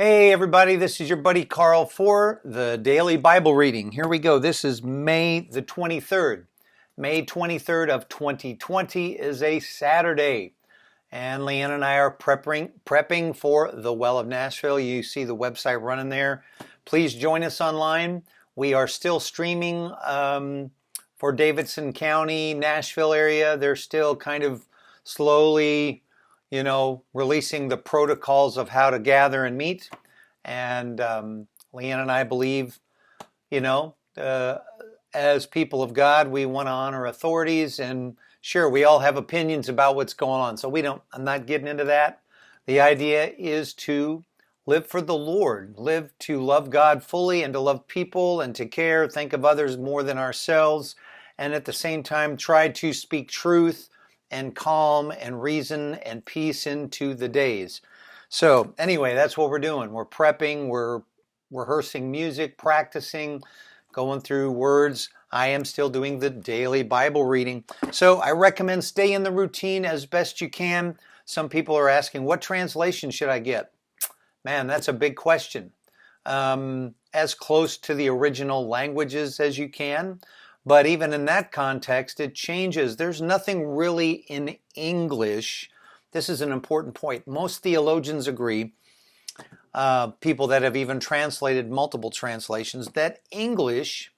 Hey everybody, this is your buddy Carl for the daily Bible reading. Here we go. This is May the 23rd. May 23rd of 2020 is a Saturday. And Leanne and I are prepping for the Well of Nashville. You see the website running there. Please join us online. We are still streaming for Davidson County, Nashville area. They're still kind of slowly releasing the protocols of how to gather and meet. And Leanne and I believe, as people of God, we want to honor authorities. And sure, we all have opinions about what's going on. So I'm not getting into that. The idea is to live for the Lord, live to love God fully and to love people and to care, think of others more than ourselves. And at the same time, try to speak truth and calm and reason and peace into the days. So anyway, that's what we're doing. We're prepping, we're rehearsing music, practicing, going through words. I am still doing the daily Bible reading. So I recommend stay in the routine as best you can. Some people are asking, what translation should I get? Man, that's a big question. As close to the original languages as you can. But even in that context, it changes. There's nothing really in English. This is an important point. Most theologians agree, people that have even translated multiple translations, that English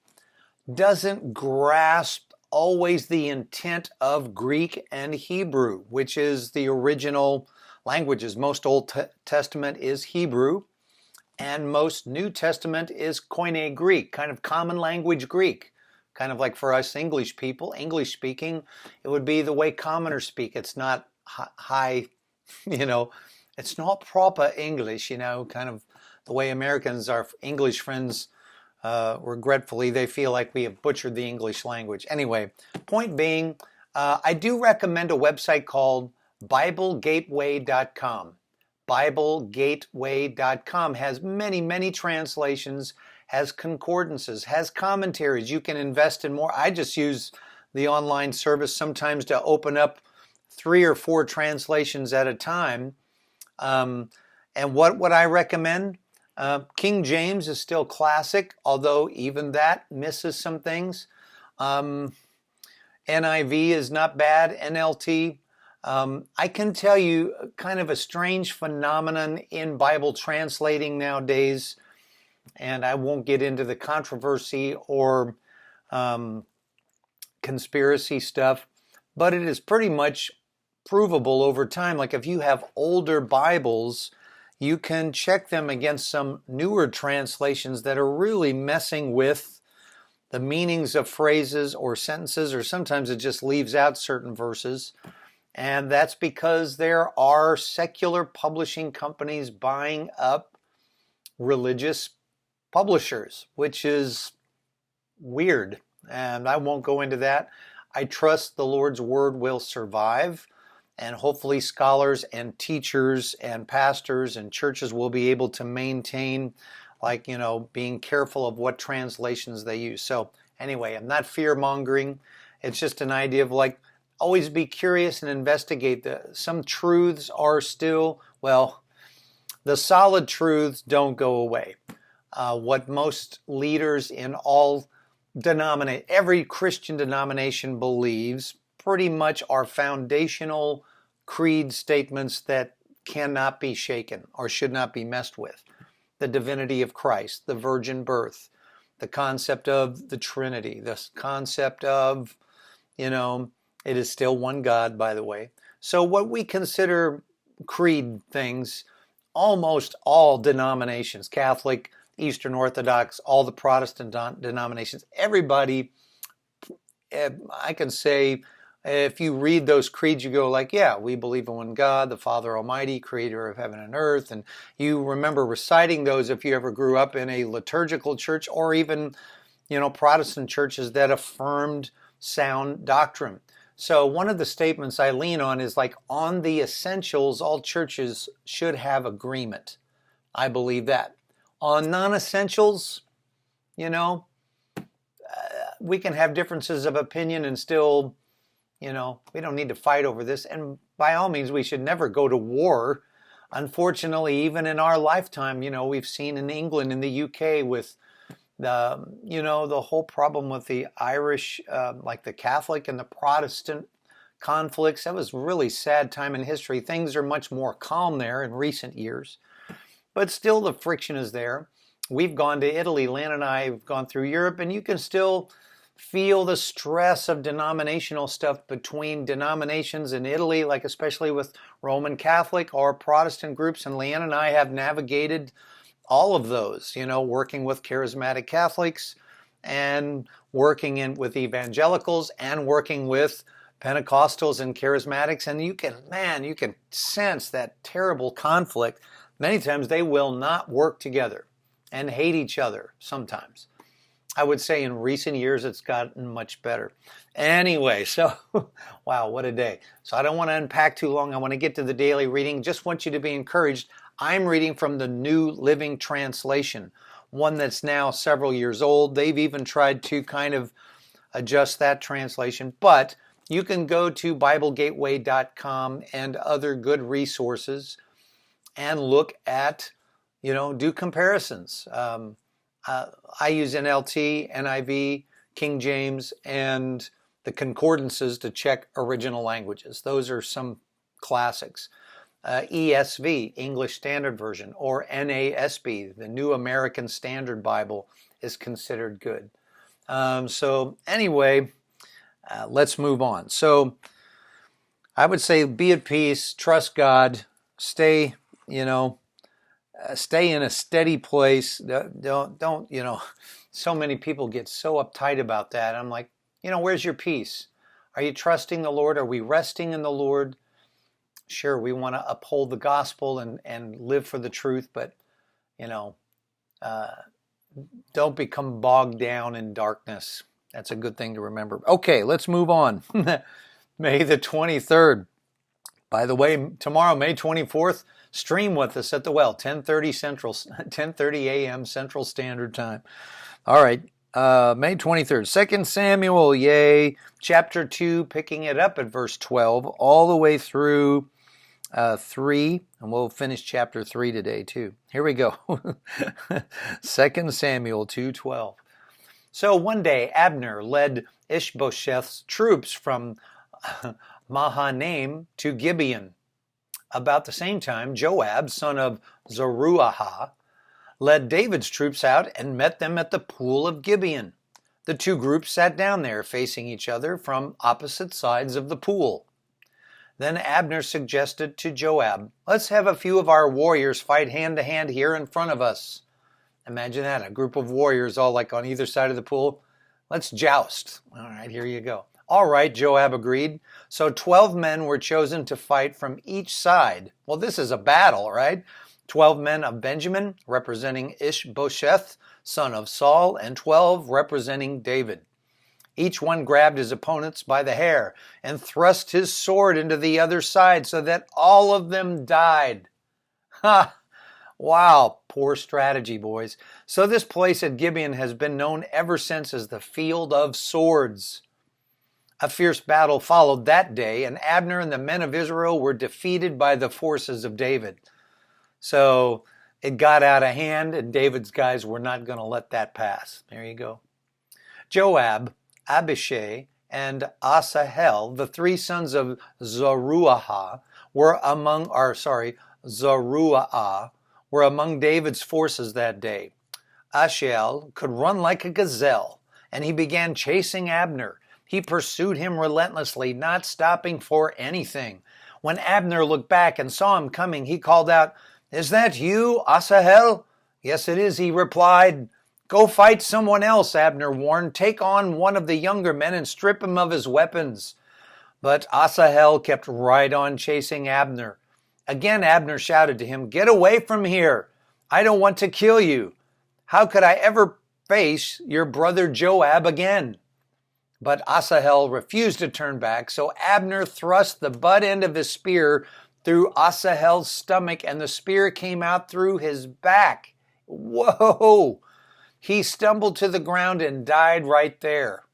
doesn't grasp always the intent of Greek and Hebrew, which is the original languages. Most Old Testament is Hebrew, and most New Testament is Koine Greek, kind of common language Greek. Kind of like for us English people, English speaking, it would be the way commoners speak. It's not high, it's not proper English, kind of the way Americans, our English friends, regretfully, they feel like we have butchered the English language. Anyway, point being, I do recommend a website called BibleGateway.com. BibleGateway.com has many, many translations, has concordances, has commentaries. You can invest in more. I just use the online service sometimes to open up 3 or 4 translations at a time. And what would I recommend? King James is still classic, although even that misses some things. NIV is not bad. NLT. I can tell you kind of a strange phenomenon in Bible translating nowadays, and I won't get into the controversy or conspiracy stuff, but it is pretty much provable over time. Like if you have older Bibles, you can check them against some newer translations that are really messing with the meanings of phrases or sentences, or sometimes it just leaves out certain verses. And that's because there are secular publishing companies buying up religious publishers, which is weird. And I won't go into that. I trust the Lord's word will survive. And hopefully scholars and teachers and pastors and churches will be able to maintain, being careful of what translations they use. So anyway, I'm not fear-mongering. It's just an idea of always be curious and investigate. Some truths are still, the solid truths don't go away. What most leaders in every Christian denomination believes pretty much are foundational creed statements that cannot be shaken or should not be messed with. The divinity of Christ, the virgin birth, the concept of the Trinity, the concept of, it is still one God, by the way. So what we consider creed things, almost all denominations, Catholic, Eastern Orthodox, all the Protestant denominations, everybody, I can say, if you read those creeds, you go yeah, we believe in one God, the Father Almighty, creator of heaven and earth. And you remember reciting those if you ever grew up in a liturgical church or even, Protestant churches that affirmed sound doctrine. So one of the statements I lean on is on the essentials, all churches should have agreement. I believe that. On non-essentials, we can have differences of opinion and still, we don't need to fight over this. And by all means, we should never go to war unfortunately, even in our lifetime, we've seen in England, in the UK, with the whole problem with the Irish, like the Catholic and the Protestant conflicts. That was a really sad time in history. Things are much more calm there in recent years, but still the friction is there. We've gone to Italy. Lynn and I have gone through Europe, and you can still feel the stress of denominational stuff between denominations in Italy, like especially with Roman Catholic or Protestant groups. And Leanne and I have navigated all of those, working with charismatic Catholics and working with evangelicals and working with Pentecostals and charismatics. And you can sense that terrible conflict. Many times they will not work together and hate each other sometimes. I would say in recent years it's gotten much better. Anyway, so wow, what a day. So I don't want to unpack too long. I want to get to the daily reading. Just want you to be encouraged. I'm reading from the New Living Translation, one that's now several years old. They've even tried to kind of adjust that translation, but you can go to BibleGateway.com and other good resources and look at, do comparisons. I use NLT, NIV, King James, and the concordances to check original languages. Those are some classics. ESV, English Standard Version, or NASB, the New American Standard Bible, is considered good. So anyway, let's move on. So I would say be at peace, trust God, stay in a steady place. Don't, so many people get so uptight about that. I'm like, where's your peace? Are you trusting the Lord? Are we resting in the Lord? Sure, we want to uphold the gospel and live for the truth, but, don't become bogged down in darkness. That's a good thing to remember. Okay, let's move on. May the 23rd. By the way, tomorrow, May 24th, stream with us at the well, 10:30 a.m. Central Standard Time. All right, May 23rd, 2 Samuel, yay, chapter 2, picking it up at verse 12, all the way through 3, and we'll finish chapter 3 today too. Here we go. 2 Samuel 2:12. So one day Abner led Ishbosheth's troops from Mahanaim to Gibeon. About the same time, Joab, son of Zeruiah, led David's troops out and met them at the pool of Gibeon. The two groups sat down there, facing each other from opposite sides of the pool. Then Abner suggested to Joab, let's have a few of our warriors fight hand to hand here in front of us. Imagine that, a group of warriors all like on either side of the pool. Let's joust. All right, here you go. All right, Joab agreed. So 12 men were chosen to fight from each side. Well, this is a battle, right? 12 men of Benjamin, representing Ishbosheth, son of Saul, and 12 representing David. Each one grabbed his opponents by the hair and thrust his sword into the other side so that all of them died. Ha! Wow, poor strategy, boys. So this place at Gibeon has been known ever since as the Field of Swords. A fierce battle followed that day, and Abner and the men of Israel were defeated by the forces of David. So it got out of hand, and David's guys were not going to let that pass. There you go. Joab, Abishai, and Asahel, the three sons of Zeruiah, were among David's forces that day. Asahel could run like a gazelle, and he began chasing Abner. He pursued him relentlessly, not stopping for anything. When Abner looked back and saw him coming, he called out, "Is that you, Asahel?" "Yes, it is," he replied. "Go fight someone else," Abner warned. "Take on one of the younger men and strip him of his weapons." But Asahel kept right on chasing Abner. Again, Abner shouted to him, "Get away from here. I don't want to kill you. How could I ever face your brother Joab again?" But Asahel refused to turn back, so Abner thrust the butt end of his spear through Asahel's stomach, and the spear came out through his back. Whoa! He stumbled to the ground and died right there.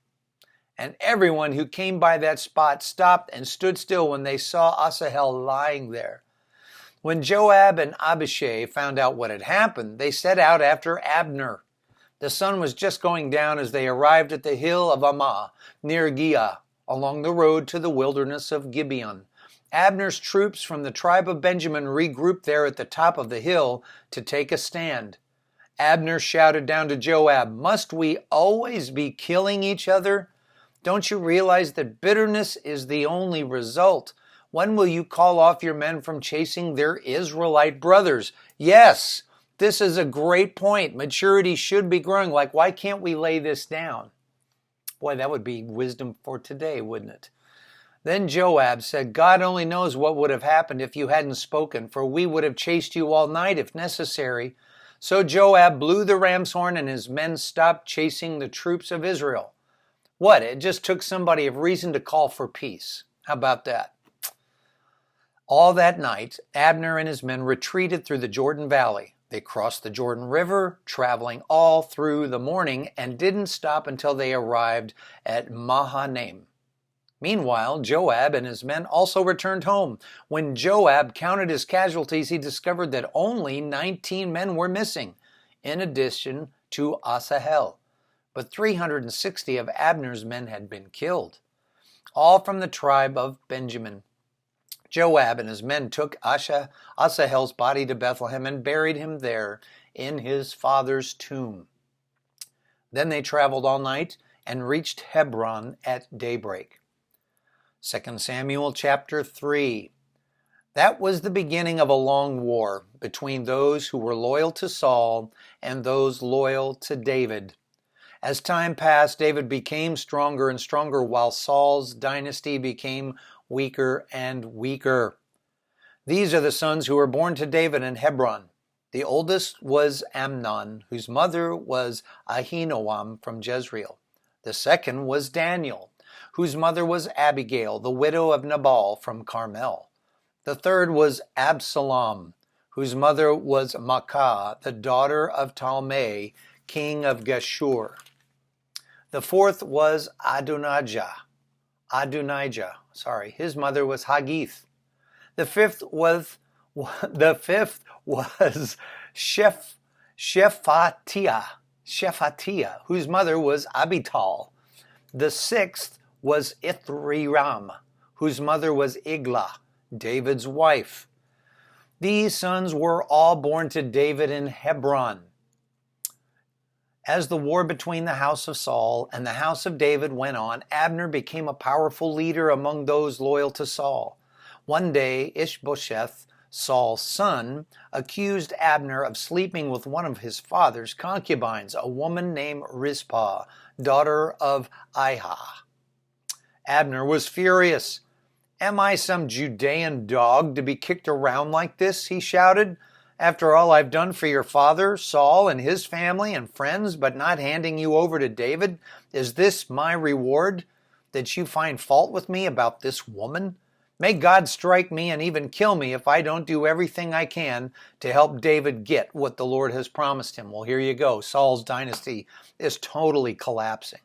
And everyone who came by that spot stopped and stood still when they saw Asahel lying there. When Joab and Abishai found out what had happened, they set out after Abner. The sun was just going down as they arrived at the hill of Ammah, near Giah, along the road to the wilderness of Gibeon. Abner's troops from the tribe of Benjamin regrouped there at the top of the hill to take a stand. Abner shouted down to Joab, "Must we always be killing each other? Don't you realize that bitterness is the only result? When will you call off your men from chasing their Israelite brothers?" Yes, this is a great point. Maturity should be growing. Like, why can't we lay this down? Boy, that would be wisdom for today, wouldn't it? Then Joab said, "God only knows what would have happened if you hadn't spoken, for we would have chased you all night if necessary." So Joab blew the ram's horn and his men stopped chasing the troops of Israel. What? It just took somebody of reason to call for peace. How about that? All that night, Abner and his men retreated through the Jordan Valley. They crossed the Jordan River, traveling all through the morning, and didn't stop until they arrived at Mahanaim. Meanwhile, Joab and his men also returned home. When Joab counted his casualties, he discovered that only 19 men were missing, in addition to Asahel. But 360 of Abner's men had been killed, all from the tribe of Benjamin. Joab and his men took Asahel's body to Bethlehem and buried him there in his father's tomb. Then they traveled all night and reached Hebron at daybreak. 2 Samuel chapter 3. That was the beginning of a long war between those who were loyal to Saul and those loyal to David. As time passed, David became stronger and stronger while Saul's dynasty became weaker and weaker. These are the sons who were born to David in Hebron. The oldest was Amnon, whose mother was Ahinoam from Jezreel. The second was Daniel, whose mother was Abigail, the widow of Nabal from Carmel. The third was Absalom, whose mother was Maacah, the daughter of Talmai, king of Geshur. The fourth was Adonijah. His mother was Haggith. The fifth was Shephatiah, whose mother was Abital. The sixth was Ithream, whose mother was Iglah, David's wife. These sons were all born to David in Hebron. As the war between the house of Saul and the house of David went on, Abner became a powerful leader among those loyal to Saul. One day, Ishbosheth, Saul's son, accused Abner of sleeping with one of his father's concubines, a woman named Rizpah, daughter of Aiah. Abner was furious. "Am I some Judean dog to be kicked around like this?" he shouted. "After all I've done for your father, Saul, and his family and friends, but not handing you over to David, is this my reward, that you find fault with me about this woman? May God strike me and even kill me if I don't do everything I can to help David get what the Lord has promised him." Well, here you go. Saul's dynasty is totally collapsing.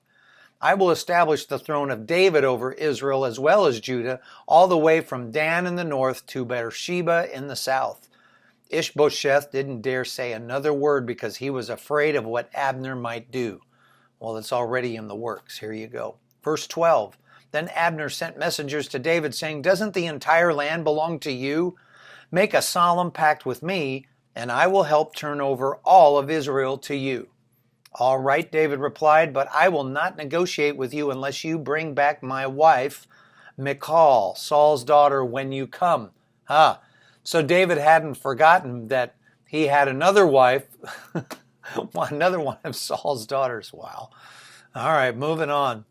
"I will establish the throne of David over Israel as well as Judah, all the way from Dan in the north to Beersheba in the south." Ishbosheth didn't dare say another word because he was afraid of what Abner might do. Well, it's already in the works. Here you go. Verse 12. Then Abner sent messengers to David saying, "Doesn't the entire land belong to you? Make a solemn pact with me, and I will help turn over all of Israel to you." "All right," David replied, "but I will not negotiate with you unless you bring back my wife, Michal, Saul's daughter, when you come." So David hadn't forgotten that he had another wife, another one of Saul's daughters. Wow. All right, moving on.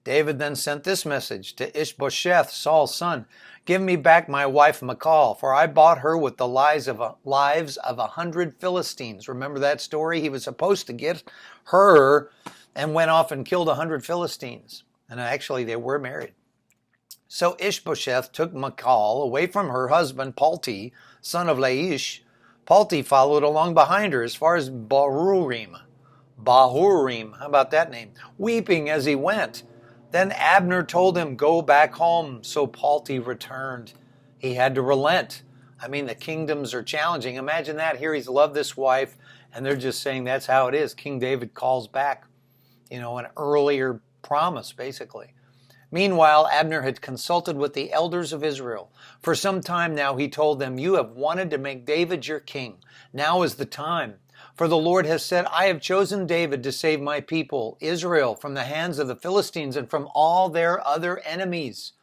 David then sent this message to Ishbosheth, Saul's son. "Give me back my wife Michal, for I bought her with the lives of 100 Philistines." Remember that story? He was supposed to get her and went off and killed 100 Philistines. And actually they were married. So Ishbosheth took Michal away from her husband Palti, son of Laish. Palti followed along behind her as far as Bahurim. How about that name? Weeping as he went. Then Abner told him, "Go back home." So Palti returned. He had to relent. I mean, the kingdoms are challenging. Imagine that. Here he's loved this wife, and they're just saying that's how it is. King David calls back, an earlier promise, basically. Meanwhile, Abner had consulted with the elders of Israel. For some time now, he told them, "You have wanted to make David your king. Now is the time. For the Lord has said, I have chosen David to save my people, Israel, from the hands of the Philistines and from all their other enemies."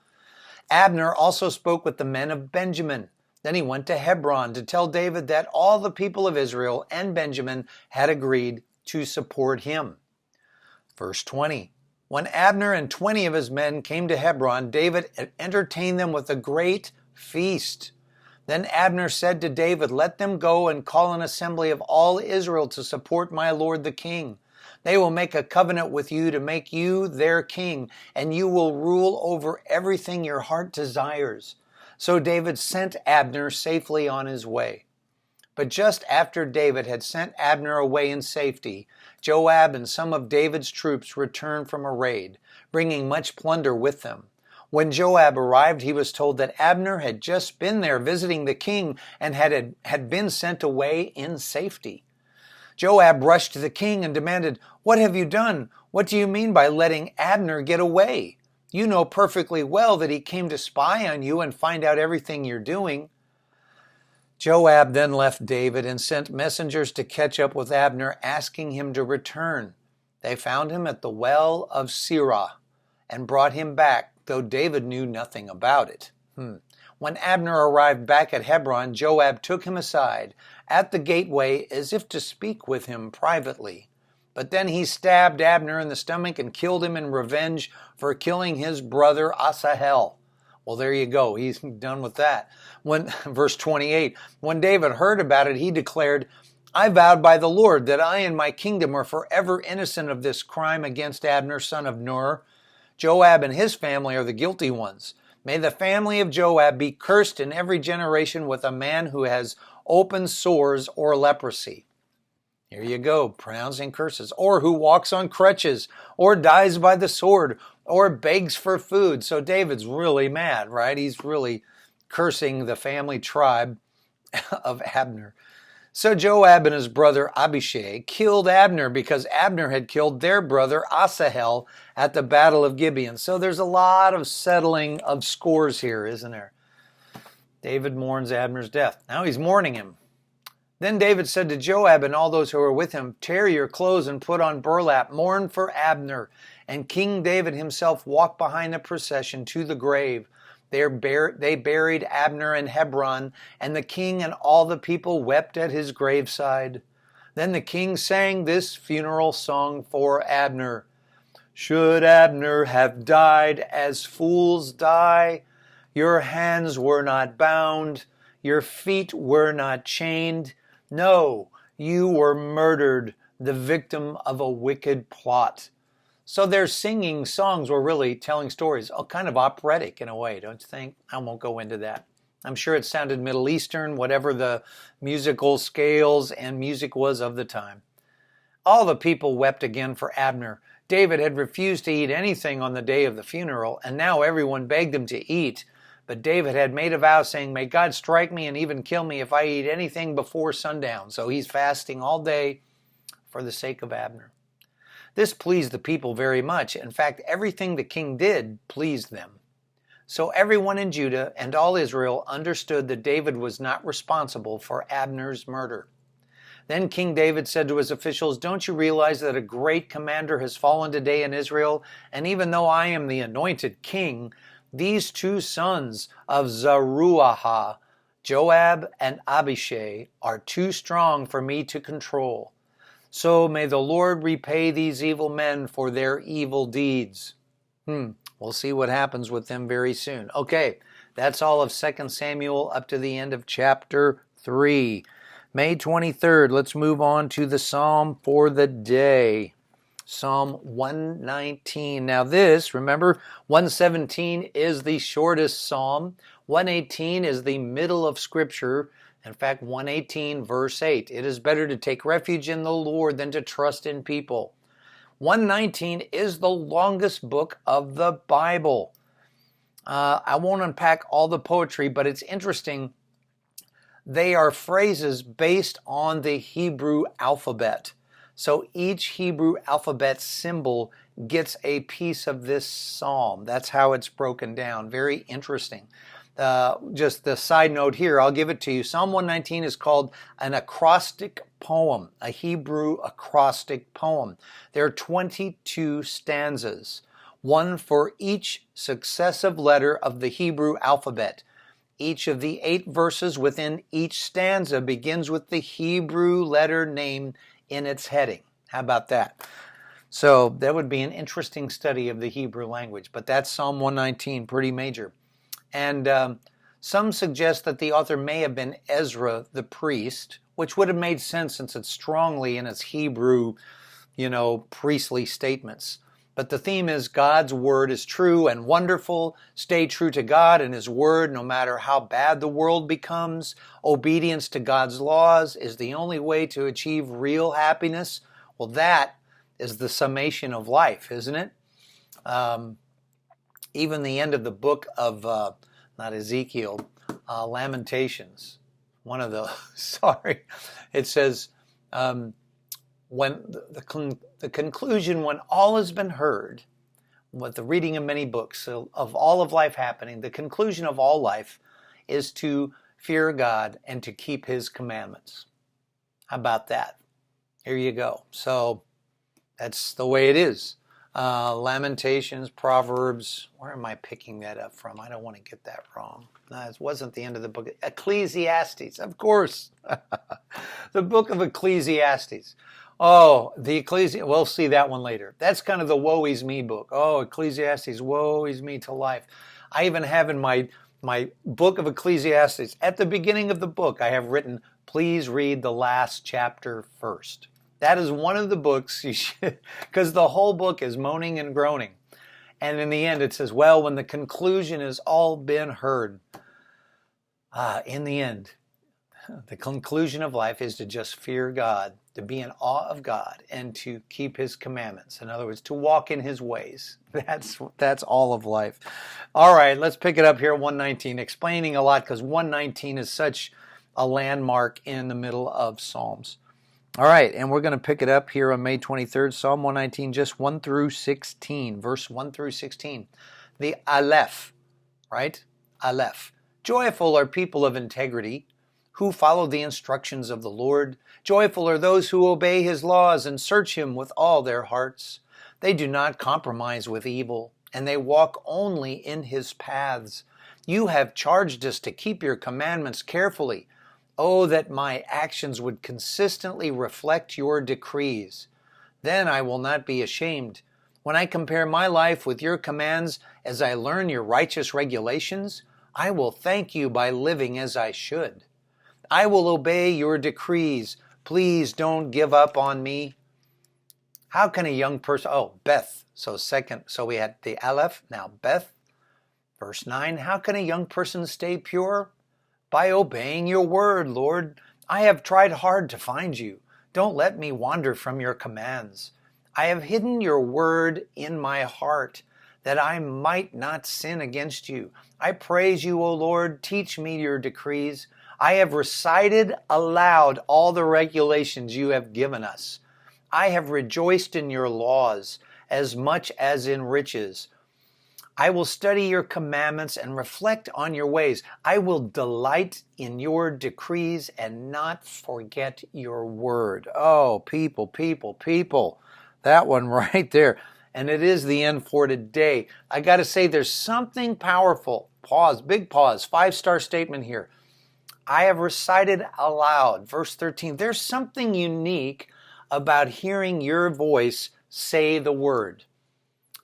Abner also spoke with the men of Benjamin. Then he went to Hebron to tell David that all the people of Israel and Benjamin had agreed to support him. Verse 20. When Abner and 20 of his men came to Hebron, David entertained them with a great feast. Then Abner said to David, "Let them go and call an assembly of all Israel to support my lord the king. They will make a covenant with you to make you their king, and you will rule over everything your heart desires." So David sent Abner safely on his way. But just after David had sent Abner away in safety, Joab and some of David's troops returned from a raid, bringing much plunder with them. When Joab arrived, he was told that Abner had just been there visiting the king and had been sent away in safety. Joab rushed to the king and demanded, "What have you done? What do you mean by letting Abner get away? You know perfectly well that he came to spy on you and find out everything you're doing." Joab then left David and sent messengers to catch up with Abner, asking him to return. They found him at the well of Sirah and brought him back, though David knew nothing about it. When Abner arrived back at Hebron, Joab took him aside at the gateway as if to speak with him privately. But then he stabbed Abner in the stomach and killed him in revenge for killing his brother Asahel. Well, there you go. He's done with that. Verse 28, when David heard about it, he declared, "I vowed by the Lord that I and my kingdom are forever innocent of this crime against Abner, son of Ner. Joab and his family are the guilty ones. May the family of Joab be cursed in every generation with a man who has open sores or leprosy." Here you go, pronouncing curses. "Or who walks on crutches, or dies by the sword, or begs for food." So David's really mad, right? He's really cursing the family tribe of Abner. So Joab and his brother Abishai killed Abner because Abner had killed their brother Asahel at the Battle of Gibeon. So there's a lot of settling of scores here, isn't there? David mourns Abner's death. Now he's mourning him. Then David said to Joab and all those who were with him, "Tear your clothes and put on burlap. Mourn for Abner." And King David himself walked behind the procession to the grave. They buried Abner in Hebron, and the king and all the people wept at his graveside. Then the king sang this funeral song for Abner. "Should Abner have died as fools die, your hands were not bound, your feet were not chained. No, you were murdered, the victim of a wicked plot." So their singing songs were really telling stories, kind of operatic in a way, don't you think? I won't go into that. I'm sure it sounded Middle Eastern, whatever the musical scales and music was of the time. All the people wept again for Abner. David had refused to eat anything on the day of the funeral, and now everyone begged him to eat. But David had made a vow saying, "May God strike me and even kill me if I eat anything before sundown." So he's fasting all day for the sake of Abner. This pleased the people very much. In fact, everything the king did pleased them. So everyone in Judah and all Israel understood that David was not responsible for Abner's murder. Then King David said to his officials, "Don't you realize that a great commander has fallen today in Israel? And even though I am the anointed king, these two sons of Zeruiah, Joab and Abishai, are too strong for me to control. So may the Lord repay these evil men for their evil deeds." We'll see what happens with them very soon. Okay, that's all of 2 Samuel up to the end of chapter 3. May 23rd, let's move on to the psalm for the day. Psalm 119. Now this, remember, 117 is the shortest psalm. 118 is the middle of Scripture. In fact, 118 verse 8. It is better to take refuge in the Lord than to trust in people. 119 is the longest book of the Bible. I won't unpack all the poetry, but it's interesting. They are phrases based on the Hebrew alphabet. So each Hebrew alphabet symbol gets a piece of this psalm. That's how it's broken down. Very interesting. Just the side note here, I'll give it to you. Psalm 119 is called an acrostic poem, a Hebrew acrostic poem. There are 22 stanzas, one for each successive letter of the Hebrew alphabet. Each of the 8 verses within each stanza begins with the Hebrew letter name in its heading. How about that? So that would be an interesting study of the Hebrew language, but that's Psalm 119, pretty major. And some suggest that the author may have been Ezra the priest, which would have made sense since it's strongly in its Hebrew, priestly statements. But the theme is God's word is true and wonderful. Stay true to God and his word no matter how bad the world becomes. Obedience to God's laws is the only way to achieve real happiness. Well, that is the summation of life, isn't it? Even the end of the book of, not Ezekiel, Lamentations, one of the, it says, when the conclusion, when all has been heard, with the reading of many books, of all of life happening, the conclusion of all life is to fear God and to keep his commandments. How about that? Here you go. So that's the way it is. Lamentations, Proverbs, where am I picking that up from? I don't want to get that wrong. No, it wasn't the end of the book. Ecclesiastes, of course. The book of Ecclesiastes. Oh, we'll see that one later. That's kind of the woe is me book. Oh, Ecclesiastes, woe is me to life. I even have in my book of Ecclesiastes, at the beginning of the book, I have written, please read the last chapter first. That is one of the books you should, because the whole book is moaning and groaning. And in the end it says, well, when the conclusion has all been heard, in the end, the conclusion of life is to just fear God, to be in awe of God, and to keep his commandments. In other words, to walk in his ways. That's all of life. All right, let's pick it up here, 119, explaining a lot because 119 is such a landmark in the middle of Psalms. All right, and we're going to pick it up here on May 23rd, Psalm 119, just 1 through 16, verse 1 through 16. The Aleph, right? Aleph. Joyful are people of integrity who follow the instructions of the Lord. Joyful are those who obey his laws and search him with all their hearts. They do not compromise with evil, and they walk only in his paths. You have charged us to keep your commandments carefully. Oh, that my actions would consistently reflect your decrees. Then I will not be ashamed. When I compare my life with your commands as I learn your righteous regulations, I will thank you by living as I should. I will obey your decrees. Please don't give up on me. How can a young person, Beth. So we had the Aleph, now Beth. Verse 9, how can a young person stay pure? By obeying your word, Lord. I have tried hard to find you. Don't let me wander from your commands. I have hidden your word in my heart, that I might not sin against you. I praise you, O Lord. Teach me your decrees. I have recited aloud all the regulations you have given us. I have rejoiced in your laws as much as in riches. I will study your commandments and reflect on your ways. I will delight in your decrees and not forget your word. Oh, people. That one right there. And it is the end for today. I got to say, there's something powerful. Pause, big pause, 5-star statement here. I have recited aloud. Verse 13. There's something unique about hearing your voice say the word.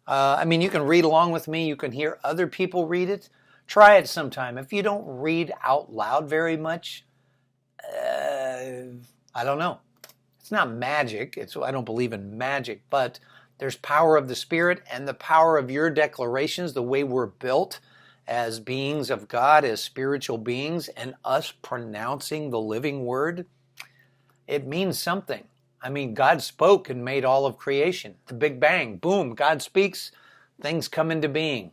You can read along with me. You can hear other people read it. Try it sometime. If you don't read out loud very much, I don't know. It's not magic. I don't believe in magic, but there's power of the Spirit and the power of your declarations, the way we're built as beings of God, as spiritual beings, and us pronouncing the living word. It means something. God spoke and made all of creation. The Big Bang, boom, God speaks, things come into being,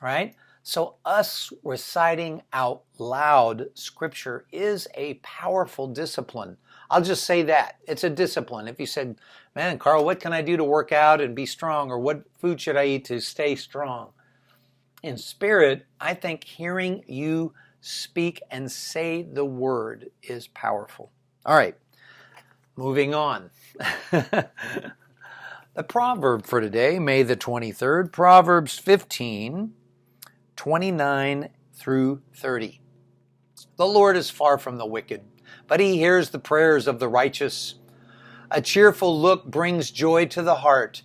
right? So us reciting out loud Scripture is a powerful discipline. I'll just say that. It's a discipline. If you said, man, Carl, what can I do to work out and be strong? Or what food should I eat to stay strong? In spirit, I think hearing you speak and say the word is powerful. All right, moving on. The proverb for today, May the 23rd, Proverbs 15, 29 through 30. The Lord is far from the wicked, but he hears the prayers of the righteous. A cheerful look brings joy to the heart.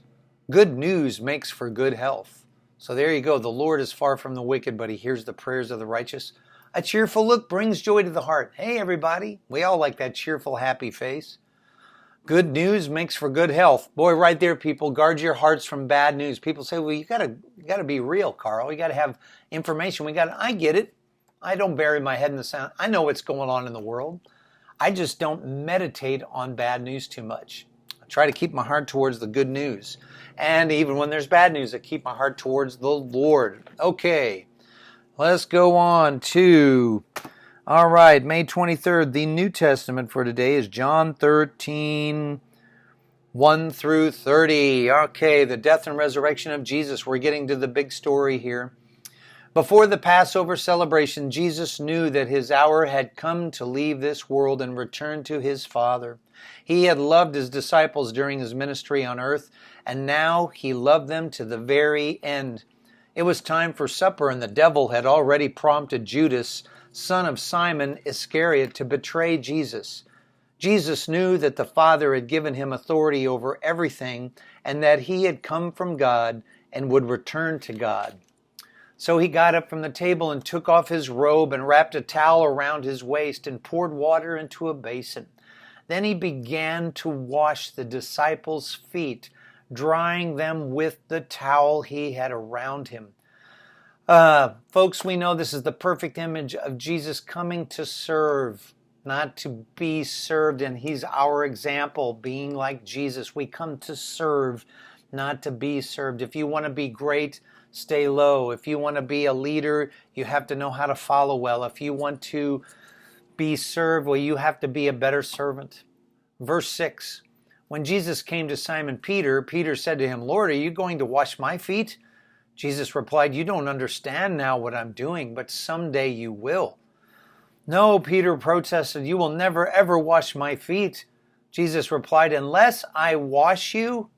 Good news makes for good health. So there you go. The Lord is far from the wicked, but he hears the prayers of the righteous. A cheerful look brings joy to the heart. Hey, everybody. We all like that cheerful, happy face. Good news makes for good health. Boy, right there, people, guard your hearts from bad news. People say, well, you gotta be real, Carl. You gotta have information. I get it. I don't bury my head in the sand. I know what's going on in the world. I just don't meditate on bad news too much. I try to keep my heart towards the good news. And even when there's bad news, I keep my heart towards the Lord. Okay, let's go on to... All right, May 23rd, the New Testament for today is John 13, 1 through 30. Okay, the death and resurrection of Jesus. We're getting to the big story here. Before the Passover celebration, Jesus knew that his hour had come to leave this world and return to his Father. He had loved his disciples during his ministry on earth, and now he loved them to the very end. It was time for supper, and the devil had already prompted Judas, son of Simon Iscariot, to betray Jesus. Jesus knew that the Father had given him authority over everything and that he had come from God and would return to God. So he got up from the table and took off his robe and wrapped a towel around his waist and poured water into a basin. Then he began to wash the disciples' feet, drying them with the towel he had around him. Folks, we know this is the perfect image of Jesus coming to serve, not to be served, and he's our example, being like Jesus. We come to serve, not to be served. If you want to be great, stay low. If you want to be a leader, you have to know how to follow well. If you want to be served, well, you have to be a better servant. Verse 6, when Jesus came to Simon Peter, Peter said to him, Lord, are you going to wash my feet? Jesus replied, you don't understand now what I'm doing, but someday you will. No, Peter protested, you will never ever wash my feet. Jesus replied, unless I wash you,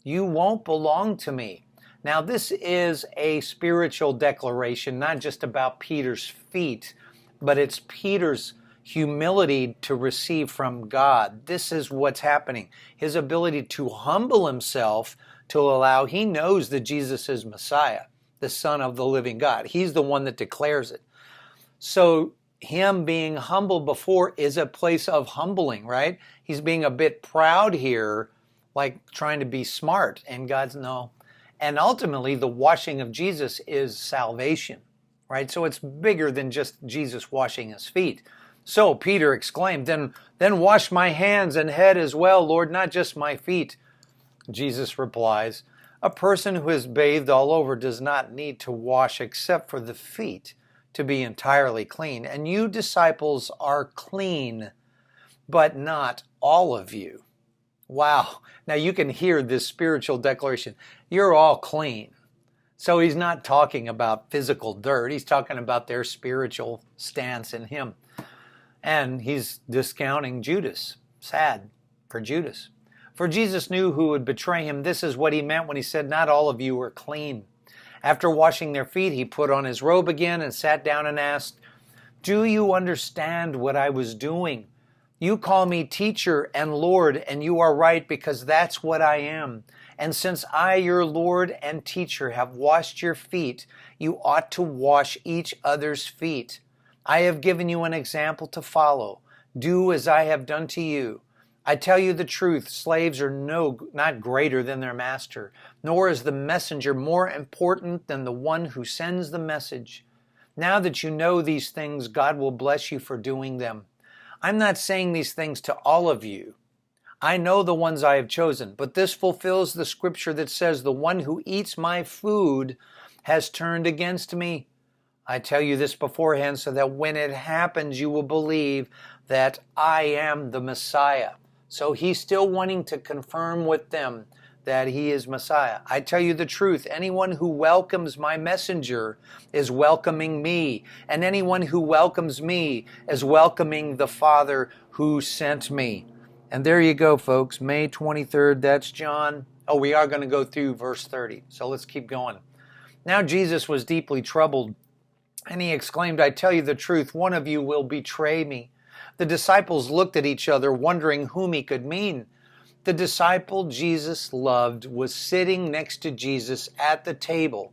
you won't belong to me. Now this is a spiritual declaration, not just about Peter's feet, but it's Peter's humility to receive from God. This is what's happening. His ability to humble himself to allow, he knows that Jesus is Messiah, the Son of the living God. He's the one that declares it. So him being humble before is a place of humbling, right? He's being a bit proud here, like trying to be smart, and God's no. And ultimately, the washing of Jesus is salvation, right? So it's bigger than just Jesus washing his feet. So Peter exclaimed, then wash my hands and head as well, Lord, not just my feet. Jesus replies, a person who is bathed all over does not need to wash except for the feet to be entirely clean. And you disciples are clean, but not all of you. Wow. Now you can hear this spiritual declaration. You're all clean. So he's not talking about physical dirt. He's talking about their spiritual stance in him. And he's discounting Judas. Sad for Judas. For Jesus knew who would betray him. This is what he meant when he said, not all of you are clean. After washing their feet, he put on his robe again and sat down and asked, do you understand what I was doing? You call me teacher and Lord, and you are right because that's what I am. And since I, your Lord and teacher, have washed your feet, you ought to wash each other's feet. I have given you an example to follow. Do as I have done to you. I tell you the truth, slaves are not greater than their master, nor is the messenger more important than the one who sends the message. Now that you know these things, God will bless you for doing them. I'm not saying these things to all of you. I know the ones I have chosen, but this fulfills the scripture that says, the one who eats my food has turned against me. I tell you this beforehand so that when it happens, you will believe that I am the Messiah. So he's still wanting to confirm with them that he is Messiah. I tell you the truth, anyone who welcomes my messenger is welcoming me, and anyone who welcomes me is welcoming the Father who sent me. And there you go, folks. May 23rd, that's John. Oh, we are going to go through verse 30, so let's keep going. Now Jesus was deeply troubled, and he exclaimed, I tell you the truth, one of you will betray me. The disciples looked at each other, wondering whom he could mean. The disciple Jesus loved was sitting next to Jesus at the table.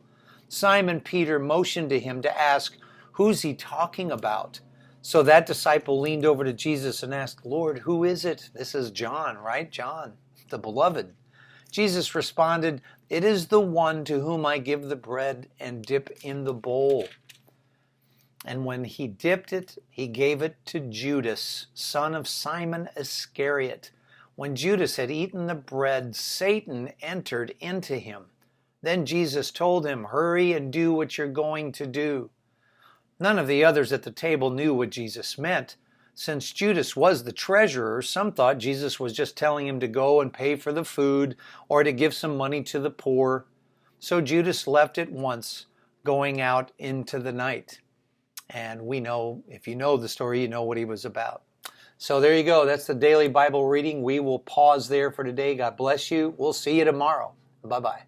Simon Peter motioned to him to ask, who's he talking about? So that disciple leaned over to Jesus and asked, Lord, who is it? This is John, right? John, the beloved. Jesus responded, it is the one to whom I give the bread and dip in the bowl. And when he dipped it, he gave it to Judas, son of Simon Iscariot. When Judas had eaten the bread, Satan entered into him. Then Jesus told him, hurry and do what you're going to do. None of the others at the table knew what Jesus meant. Since Judas was the treasurer, some thought Jesus was just telling him to go and pay for the food or to give some money to the poor. So Judas left at once, going out into the night. And we know, if you know the story, you know what he was about. So there you go. That's the daily Bible reading. We will pause there for today. God bless you. We'll see you tomorrow. Bye-bye.